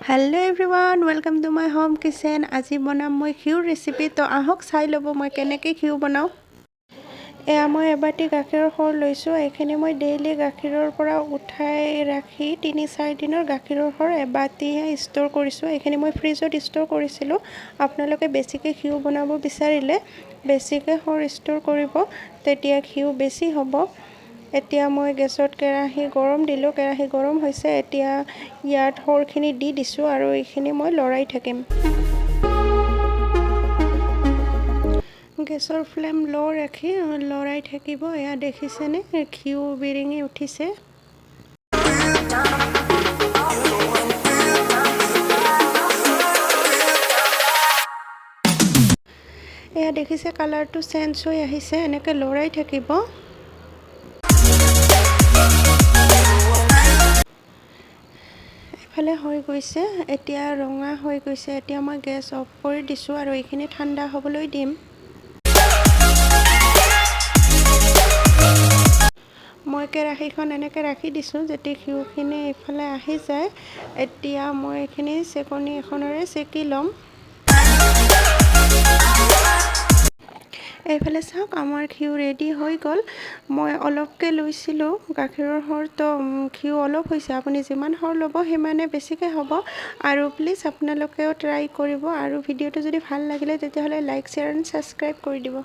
Hello everyone, welcome to my home kitchen. আজি বনাম মই ঘিউৰ ৰেচিপি তো আহক চাই ল'ব মই কেনেকৈ ঘিউ বনাও। এয়া মই এবাটি গাখীৰৰ সৰ লৈছোঁ। এইখিনি মই ডেইলি গাখীৰৰ পৰা উঠাই ৰাখি 3-4 দিনৰ গাখীৰৰ সৰ এবাটিহে ষ্ট'ৰ কৰিছোঁ। এইখিনি মই ফ্ৰিজত ষ্ট'ৰ কৰিছিলোঁ। আপোনালোকে বেছিকৈ ঘিউ বনাব বিচাৰিলে বেছিকৈ সৰ ষ্ট'ৰ কৰিব, তেতিয়া ঘিউ বেছি হ'ব। এতিয়া মই গেছত কেৰাহী গৰম দিলোঁ। কেৰাহী গৰম হৈছে। এতিয়া ইয়াত সৰখিনি দি দিছোঁ আৰু এইখিনি মই লৰাই থাকিম। গেছৰ ফ্লেম ল' ৰাখি লৰাই থাকিব। এয়া দেখিছেনে ঘিউ বিৰিঙি উঠিছে। এয়া দেখিছে কালাৰটো চেঞ্জ হৈ আহিছে। এনেকৈ লৰাই থাকিব। এফালে হৈ গৈছে, এতিয়া ৰঙা হৈ গৈছে। এতিয়া মই গেছ অফ কৰি দিছোঁ আৰু এইখিনি ঠাণ্ডা হ'বলৈ দিম। মই কেৰাহীখন এনেকৈ ৰাখি দিছোঁ যাতে ঘিউখিনি এইফালে আহি যায়। এতিয়া মই এইখিনি চেকনি এখনেৰে চেকি ল'ম। এইফালে চাওক আমাৰ ঘিউ ৰেডি হৈ গ'ল। মই অলপকৈ লৈছিলোঁ গাখীৰৰ সৰ, তো ঘিউ অলপ হৈছে। আপুনি যিমান সৰ ল'ব সিমানে বেছিকৈ হ'ব। আৰু প্লিজ আপোনালোকেও ট্ৰাই কৰিব। আৰু ভিডিঅ'টো যদি ভাল লাগিলে তেতিয়াহ'লে লাইক, শ্বেয়াৰ এণ্ড ছাবস্ক্ৰাইব কৰি দিব।